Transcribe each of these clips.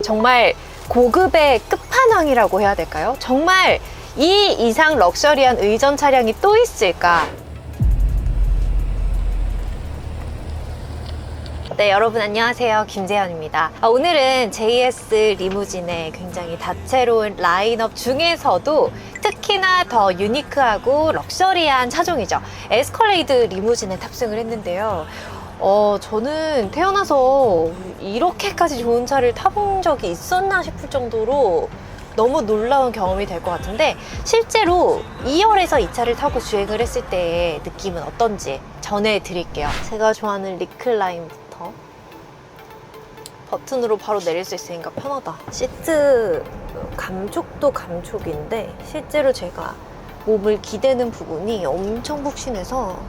정말 고급의 끝판왕이라고 해야 될까요? 정말 이 이상 럭셔리한 의전 차량이 또 있을까? 네, 여러분 안녕하세요. 김재현입니다. 오늘은 JS 리무진의 굉장히 다채로운 라인업 중에서도 특히나 더 유니크하고 럭셔리한 차종이죠. 에스컬레이드 리무진에 탑승을 했는데요. 저는 태어나서 이렇게까지 좋은 차를 타본 적이 있었나 싶을 정도로 너무 놀라운 경험이 될 것 같은데, 실제로 2열에서 이 차를 타고 주행을 했을 때의 느낌은 어떤지 전해드릴게요. 제가 좋아하는 리클라인부터 버튼으로 바로 내릴 수 있으니까 편하다. 시트 감촉도 감촉인데 실제로 제가 몸을 기대는 부분이 엄청 푹신해서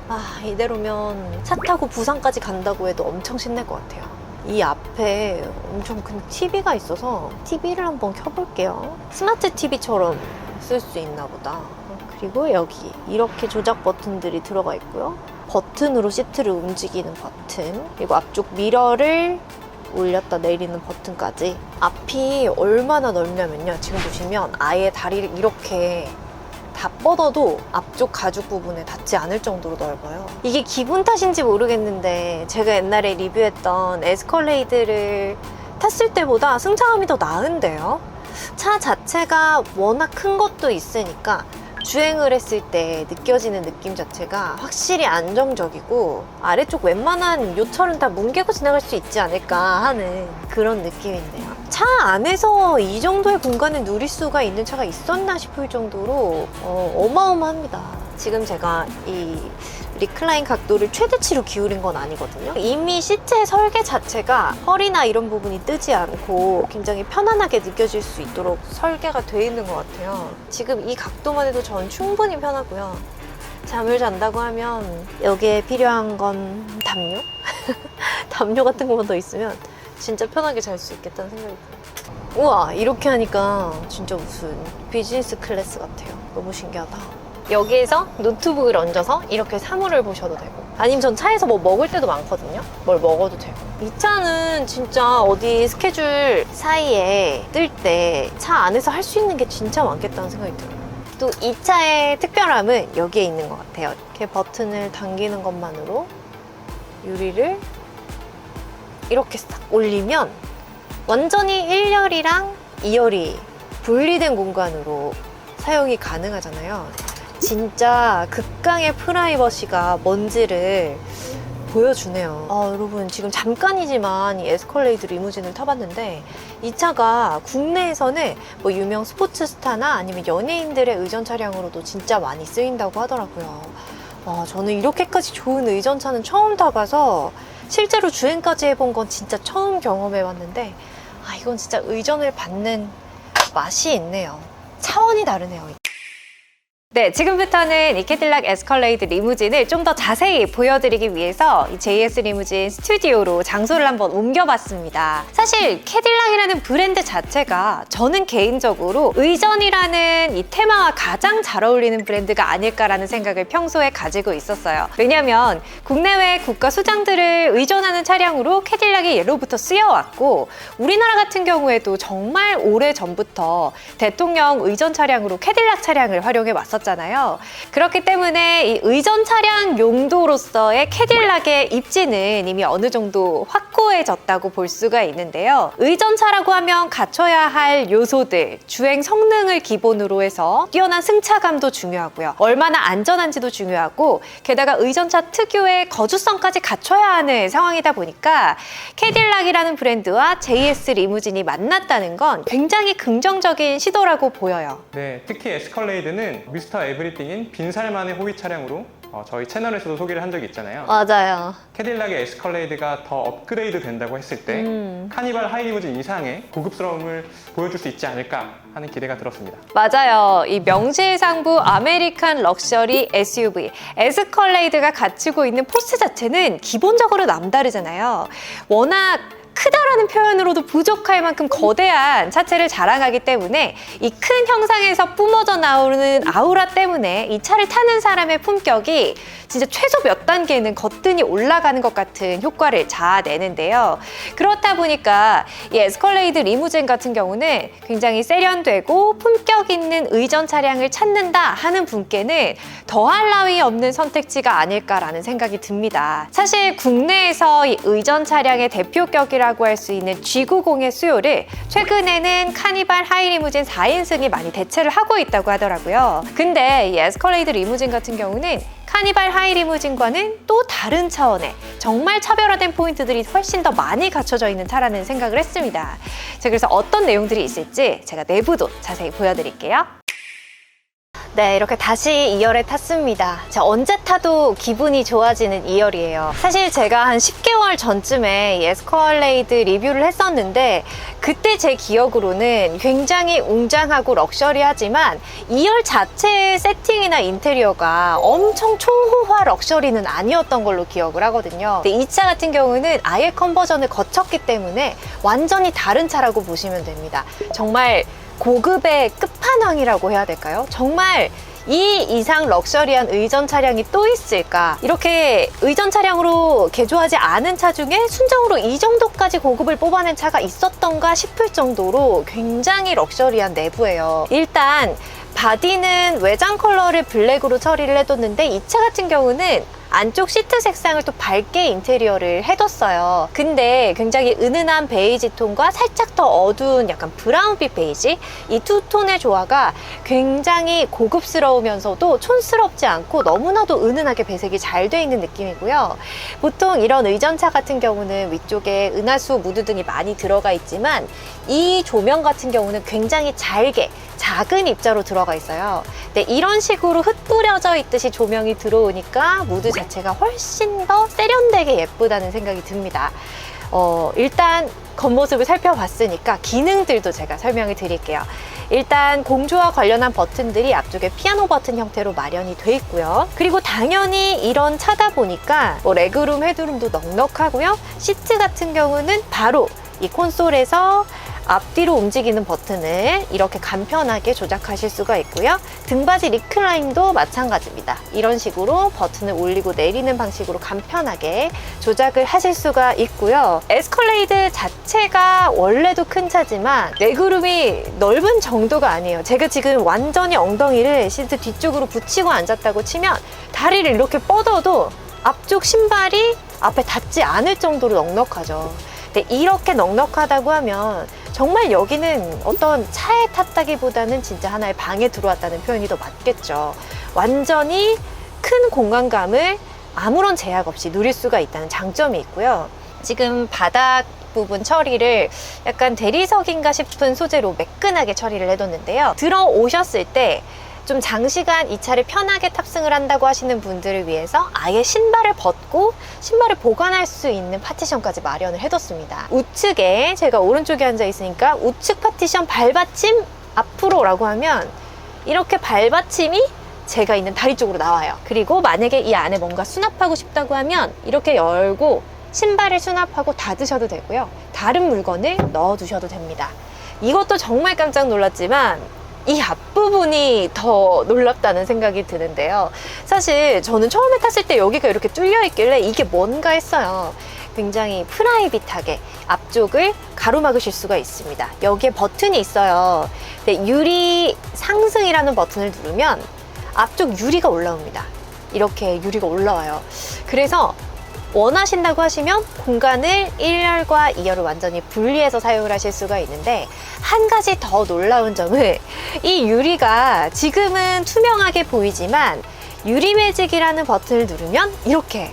이대로면 차 타고 부산까지 간다고 해도 엄청 신날 것 같아요. 이 앞에 엄청 큰 TV가 있어서 TV를 한번 켜볼게요. 스마트 TV처럼 쓸 수 있나 보다. 그리고 여기 이렇게 조작 버튼들이 들어가 있고요. 버튼으로 시트를 움직이는 버튼, 그리고 앞쪽 미러를 올렸다 내리는 버튼까지. 앞이 얼마나 넓냐면요, 지금 보시면 아예 다리를 이렇게 다 뻗어도 앞쪽 가죽 부분에 닿지 않을 정도로 넓어요. 이게 기분 탓인지 모르겠는데 제가 옛날에 리뷰했던 에스컬레이드를 탔을 때보다 승차감이 더 나은데요. 차 자체가 워낙 큰 것도 있으니까 주행을 했을 때 느껴지는 느낌 자체가 확실히 안정적이고, 아래쪽 웬만한 요철은 다 뭉개고 지나갈 수 있지 않을까 하는 그런 느낌인데요. 차 안에서 이 정도의 공간을 누릴 수가 있는 차가 있었나 싶을 정도로 어마어마합니다. 지금 제가 이 리클라인 각도를 최대치로 기울인 건 아니거든요. 이미 시트의 설계 자체가 허리나 이런 부분이 뜨지 않고 굉장히 편안하게 느껴질 수 있도록 설계가 되어 있는 것 같아요. 지금 이 각도만 해도 전 충분히 편하고요. 잠을 잔다고 하면 여기에 필요한 건 담요? 담요 같은 것만 더 있으면 진짜 편하게 잘 수 있겠다는 생각이 들어요. 우와, 이렇게 하니까 진짜 무슨 비즈니스 클래스 같아요. 너무 신기하다. 여기에서 노트북을 얹어서 이렇게 사물을 보셔도 되고, 아니면 전 차에서 뭐 먹을 때도 많거든요. 뭘 먹어도 되고. 이 차는 진짜 어디 스케줄 사이에 뜰 때 차 안에서 할 수 있는 게 진짜 많겠다는 생각이 들어요. 또 이 차의 특별함은 여기에 있는 것 같아요. 이렇게 버튼을 당기는 것만으로 유리를 이렇게 싹 올리면 완전히 1열이랑 2열이 분리된 공간으로 사용이 가능하잖아요. 진짜 극강의 프라이버시가 뭔지를 보여주네요. 여러분, 지금 잠깐이지만 이 에스컬레이드 리무진을 타봤는데, 이 차가 국내에서는 뭐 유명 스포츠 스타나 아니면 연예인들의 의전 차량으로도 진짜 많이 쓰인다고 하더라고요. 저는 이렇게까지 좋은 의전차는 처음 타봐서 실제로 주행까지 해본 건 진짜 처음 경험해봤는데, 이건 진짜 의전을 받는 맛이 있네요. 차원이 다르네요. 네, 지금부터는 이 캐딜락 에스컬레이드 리무진을 좀 더 자세히 보여드리기 위해서 이 JS 리무진 스튜디오로 장소를 한번 옮겨봤습니다. 사실 캐딜락이라는 브랜드 자체가 저는 개인적으로 의전이라는 이 테마와 가장 잘 어울리는 브랜드가 아닐까라는 생각을 평소에 가지고 있었어요. 왜냐면 국내외 국가 수장들을 의존하는 차량으로 캐딜락이 예로부터 쓰여왔고, 우리나라 같은 경우에도 정말 오래전부터 대통령 의전 차량으로 캐딜락 차량을 활용해 왔었잖아요. 그렇기 때문에 이 의전 차량 용도로서의 캐딜락의 입지는 이미 어느 정도 확고해졌다고 볼 수가 있는데요. 의전차라고 하면 갖춰야 할 요소들, 주행 성능을 기본으로 해서 뛰어난 승차감도 중요하고요. 얼마나 안전한지도 중요하고, 게다가 의전차 특유의 거주성까지 갖춰야 하는 상황이다 보니까 캐딜락이라는 브랜드와 JS 리무진이 만났다는 건 굉장히 긍정적인 시도라고 보여요. 네, 특히 에스컬레이드는 미스터 에브리띵인 빈살만의 호위 차량으로 저희 채널에서도 소개를 한 적이 있잖아요. 맞아요. 캐딜락의 에스컬레이드가 더 업그레이드 된다고 했을 때 카니발 하이리무진 이상의 고급스러움을 보여줄 수 있지 않을까 하는 기대가 들었습니다. 맞아요. 이 명실상부 아메리칸 럭셔리 SUV 에스컬레이드가 갖추고 있는 포스 자체는 기본적으로 남다르잖아요. 워낙 크다라는 표현으로도 부족할 만큼 거대한 차체를 자랑하기 때문에 이 큰 형상에서 뿜어져 나오는 아우라 때문에 이 차를 타는 사람의 품격이 진짜 최소 몇 단계는 거뜬히 올라가는 것 같은 효과를 자아내는데요. 그렇다 보니까 이 에스컬레이드 리무진 같은 경우는 굉장히 세련되고 품격 있는 의전 차량을 찾는다 하는 분께는 더할 나위 없는 선택지가 아닐까라는 생각이 듭니다. 사실 국내에서 이 의전 차량의 대표격이라고 할 수 있는 G90의 수요를 최근에는 카니발 하이리무진 4인승이 많이 대체를 하고 있다고 하더라고요. 근데 이 에스컬레이드 리무진 같은 경우는 카니발 하이리무진과는 또 다른 차원의 정말 차별화된 포인트들이 훨씬 더 많이 갖춰져 있는 차라는 생각을 했습니다. 자, 그래서 어떤 내용들이 있을지 제가 내부도 자세히 보여드릴게요. 네, 이렇게 다시 2열에 탔습니다. 자, 언제 타도 기분이 좋아지는 2열이에요. 사실 제가 한 10개월 전쯤에 이 에스컬레이드 리뷰를 했었는데 그때 제 기억으로는 굉장히 웅장하고 럭셔리하지만 2열 자체의 세팅이나 인테리어가 엄청 초호화 럭셔리는 아니었던 걸로 기억을 하거든요. 근데 이 차 같은 경우는 아예 컨버전을 거쳤기 때문에 완전히 다른 차라고 보시면 됩니다. 정말 고급의 끝판왕이라고 해야 될까요? 정말 이 이상 럭셔리한 의전 차량이 또 있을까? 이렇게 의전 차량으로 개조하지 않은 차 중에 순정으로 이 정도까지 고급을 뽑아낸 차가 있었던가 싶을 정도로 굉장히 럭셔리한 내부예요. 일단 바디는 외장 컬러를 블랙으로 처리를 해뒀는데 이 차 같은 경우는 안쪽 시트 색상을 또 밝게 인테리어를 해뒀어요. 근데 굉장히 은은한 베이지 톤과 살짝 더 어두운 약간 브라운빛 베이지, 이 두 톤의 조화가 굉장히 고급스러우면서도 촌스럽지 않고 너무나도 은은하게 배색이 잘 돼 있는 느낌이고요. 보통 이런 의전차 같은 경우는 위쪽에 은하수 무드 등이 많이 들어가 있지만 이 조명 같은 경우는 굉장히 잘게 작은 입자로 들어가 있어요. 근데 이런 식으로 흩뿌려져 있듯이 조명이 들어오니까 무드 자체가 훨씬 더 세련되게 예쁘다는 생각이 듭니다. 일단 겉모습을 살펴봤으니까 기능들도 제가 설명을 드릴게요. 일단 공조와 관련한 버튼들이 앞쪽에 피아노 버튼 형태로 마련이 돼 있고요. 그리고 당연히 이런 차다 보니까 레그룸, 헤드룸도 넉넉하고요. 시트 같은 경우는 바로 이 콘솔에서 앞뒤로 움직이는 버튼을 이렇게 간편하게 조작하실 수가 있고요. 등받이 리클라인도 마찬가지입니다. 이런 식으로 버튼을 올리고 내리는 방식으로 간편하게 조작을 하실 수가 있고요. 에스컬레이드 자체가 원래도 큰 차지만 레그룸이 넓은 정도가 아니에요. 제가 지금 완전히 엉덩이를 시트 뒤쪽으로 붙이고 앉았다고 치면 다리를 이렇게 뻗어도 앞쪽 신발이 앞에 닿지 않을 정도로 넉넉하죠. 근데 이렇게 넉넉하다고 하면 정말 여기는 어떤 차에 탔다기보다는 진짜 하나의 방에 들어왔다는 표현이 더 맞겠죠. 완전히 큰 공간감을 아무런 제약 없이 누릴 수가 있다는 장점이 있고요. 지금 바닥 부분 처리를 약간 대리석인가 싶은 소재로 매끈하게 처리를 해뒀는데요. 들어오셨을 때 좀 장시간 이 차를 편하게 탑승을 한다고 하시는 분들을 위해서 아예 신발을 벗고 신발을 보관할 수 있는 파티션까지 마련을 해뒀습니다. 우측에 제가 오른쪽에 앉아 있으니까 우측 파티션 발받침 앞으로라고 하면 이렇게 발받침이 제가 있는 다리 쪽으로 나와요. 그리고 만약에 이 안에 뭔가 수납하고 싶다고 하면 이렇게 열고 신발을 수납하고 닫으셔도 되고요. 다른 물건을 넣어두셔도 됩니다. 이것도 정말 깜짝 놀랐지만 이 앞부분이 더 놀랍다는 생각이 드는데요. 사실 저는 처음에 탔을 때 여기가 이렇게 뚫려 있길래 이게 뭔가 했어요. 굉장히 프라이빗하게 앞쪽을 가로막으실 수가 있습니다. 여기에 버튼이 있어요. 근데 유리 상승이라는 버튼을 누르면 앞쪽 유리가 올라옵니다. 이렇게 유리가 올라와요. 그래서 원하신다고 하시면 공간을 1열과 2열을 완전히 분리해서 사용을 하실 수가 있는데 한 가지 더 놀라운 점은 이 유리가 지금은 투명하게 보이지만 유리 매직이라는 버튼을 누르면 이렇게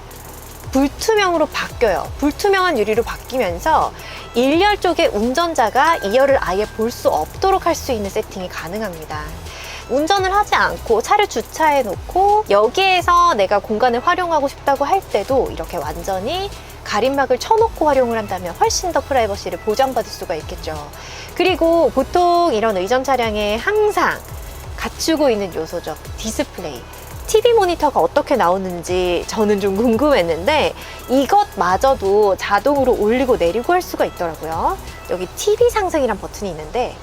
불투명으로 바뀌어요. 불투명한 유리로 바뀌면서 1열 쪽에 운전자가 2열을 아예 볼 수 없도록 할 수 있는 세팅이 가능합니다. 운전을 하지 않고 차를 주차해 놓고 여기에서 내가 공간을 활용하고 싶다고 할 때도 이렇게 완전히 가림막을 쳐놓고 활용을 한다면 훨씬 더 프라이버시를 보장받을 수가 있겠죠. 그리고 보통 이런 의전 차량에 항상 갖추고 있는 요소죠. 디스플레이. TV 모니터가 어떻게 나오는지 저는 좀 궁금했는데 이것마저도 자동으로 올리고 내리고 할 수가 있더라고요. 여기 TV 상승이란 버튼이 있는데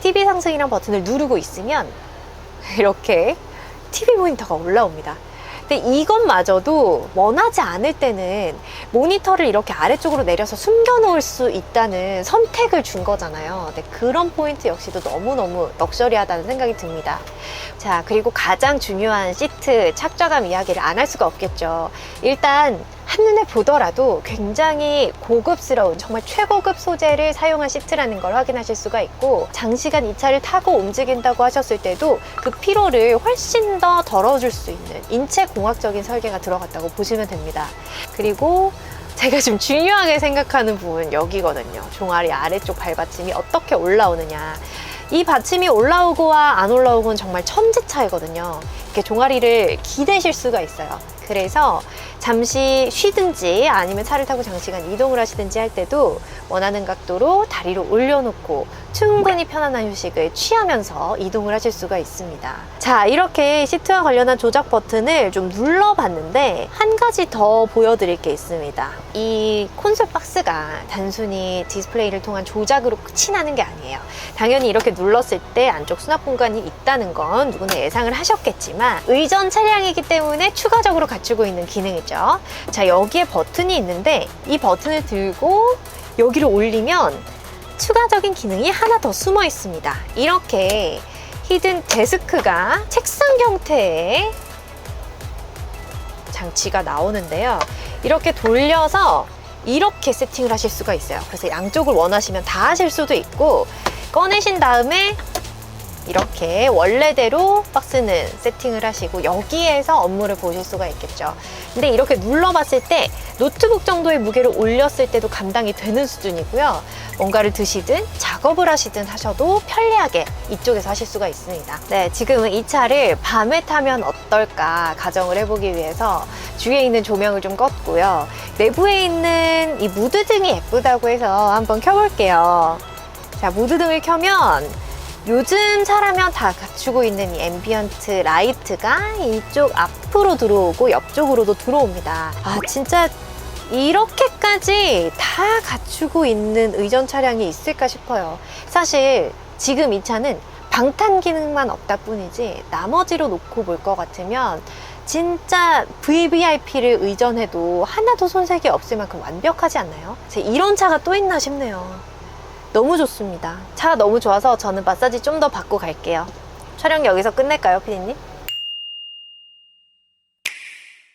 TV 상승이란 버튼을 누르고 있으면 이렇게 TV 모니터가 올라옵니다. 근데 이것마저도 원하지 않을 때는 모니터를 이렇게 아래쪽으로 내려서 숨겨 놓을 수 있다는 선택을 준 거잖아요. 근데 그런 포인트 역시도 너무너무 럭셔리하다는 생각이 듭니다. 자, 그리고 가장 중요한 시트 착좌감 이야기를 안 할 수가 없겠죠. 일단 한눈에 보더라도 굉장히 고급스러운 정말 최고급 소재를 사용한 시트라는 걸 확인하실 수가 있고, 장시간 이 차를 타고 움직인다고 하셨을 때도 그 피로를 훨씬 더 덜어줄 수 있는 인체 공학적인 설계가 들어갔다고 보시면 됩니다. 그리고 제가 좀 중요하게 생각하는 부분 여기거든요. 종아리 아래쪽 발받침이 어떻게 올라오느냐. 이 받침이 올라오고와 안 올라오고는 정말 천지 차이거든요. 이렇게 종아리를 기대실 수가 있어요. 그래서 잠시 쉬든지 아니면 차를 타고 장시간 이동을 하시든지 할 때도 원하는 각도로 다리를 올려놓고 충분히 편안한 휴식을 취하면서 이동을 하실 수가 있습니다. 자, 이렇게 시트와 관련한 조작 버튼을 좀 눌러봤는데 한 가지 더 보여드릴 게 있습니다. 이 콘솔 박스가 단순히 디스플레이를 통한 조작으로 끝이 나는 게 아니에요. 당연히 이렇게 눌렀을 때 안쪽 수납 공간이 있다는 건 누구나 예상을 하셨겠지만 의전 차량이기 때문에 추가적으로 갖추고 있는 기능이죠. 자, 여기에 버튼이 있는데 이 버튼을 들고 여기를 올리면 추가적인 기능이 하나 더 숨어 있습니다. 이렇게 히든 데스크가 책상 형태의 장치가 나오는데요. 이렇게 돌려서 이렇게 세팅을 하실 수가 있어요. 그래서 양쪽을 원하시면 다 하실 수도 있고, 꺼내신 다음에 이렇게 원래대로 박스는 세팅을 하시고 여기에서 업무를 보실 수가 있겠죠. 근데 이렇게 눌러봤을 때 노트북 정도의 무게를 올렸을 때도 감당이 되는 수준이고요. 뭔가를 드시든 작업을 하시든 하셔도 편리하게 이쪽에서 하실 수가 있습니다. 네, 지금은 이 차를 밤에 타면 어떨까 가정을 해보기 위해서 주위에 있는 조명을 좀 껐고요. 내부에 있는 이 무드등이 예쁘다고 해서 한번 켜볼게요. 자, 무드등을 켜면 요즘 차라면 다 갖추고 있는 이 앰비언트 라이트가 이쪽 앞으로 들어오고 옆쪽으로도 들어옵니다. 아, 진짜 이렇게까지 다 갖추고 있는 의전 차량이 있을까 싶어요. 사실 지금 이 차는 방탄 기능만 없다 뿐이지 나머지로 놓고 볼 것 같으면 진짜 VVIP를 의전해도 하나도 손색이 없을 만큼 완벽하지 않나요? 이런 차가 또 있나 싶네요. 너무 좋습니다. 차가 너무 좋아서 저는 마사지 좀 더 받고 갈게요. 촬영 여기서 끝낼까요, 피디님?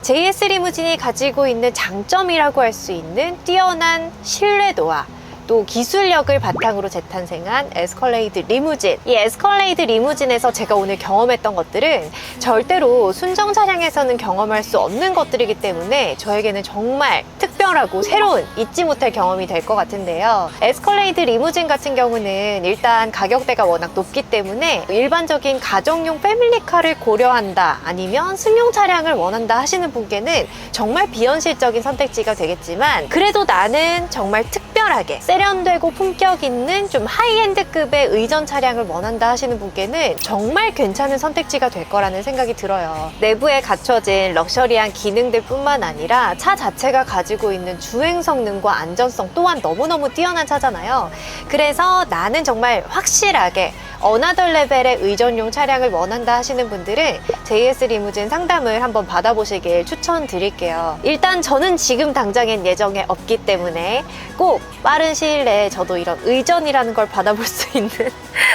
JS 리무진이 가지고 있는 장점이라고 할 수 있는 뛰어난 신뢰도와 또 기술력을 바탕으로 재탄생한 에스컬레이드 리무진. 이 에스컬레이드 리무진에서 제가 오늘 경험했던 것들은 절대로 순정 차량에서는 경험할 수 없는 것들이기 때문에 저에게는 정말 특별하고 새로운 잊지 못할 경험이 될 것 같은데요. 에스컬레이드 리무진 같은 경우는 일단 가격대가 워낙 높기 때문에 일반적인 가정용 패밀리카를 고려한다 아니면 승용 차량을 원한다 하시는 분께는 정말 비현실적인 선택지가 되겠지만, 그래도 나는 정말 특별하게 세련되고 품격 있는 좀 하이엔드급의 의전 차량을 원한다 하시는 분께는 정말 괜찮은 선택지가 될 거라는 생각이 들어요. 내부에 갖춰진 럭셔리한 기능들 뿐만 아니라 차 자체가 가지고 있는 주행 성능과 안전성 또한 너무너무 뛰어난 차잖아요. 그래서 나는 정말 확실하게 어나더 레벨의 의전용 차량을 원한다 하시는 분들은 JS 리무진 상담을 한번 받아보시길 추천드릴게요. 일단 저는 지금 당장엔 예정에 없기 때문에 꼭 빠른 시일 내에 저도 이런 의전이라는 걸 받아볼 수 있는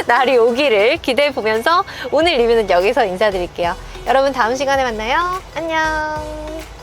날이 오기를 기대해 보면서 오늘 리뷰는 여기서 인사드릴게요. 여러분 다음 시간에 만나요. 안녕.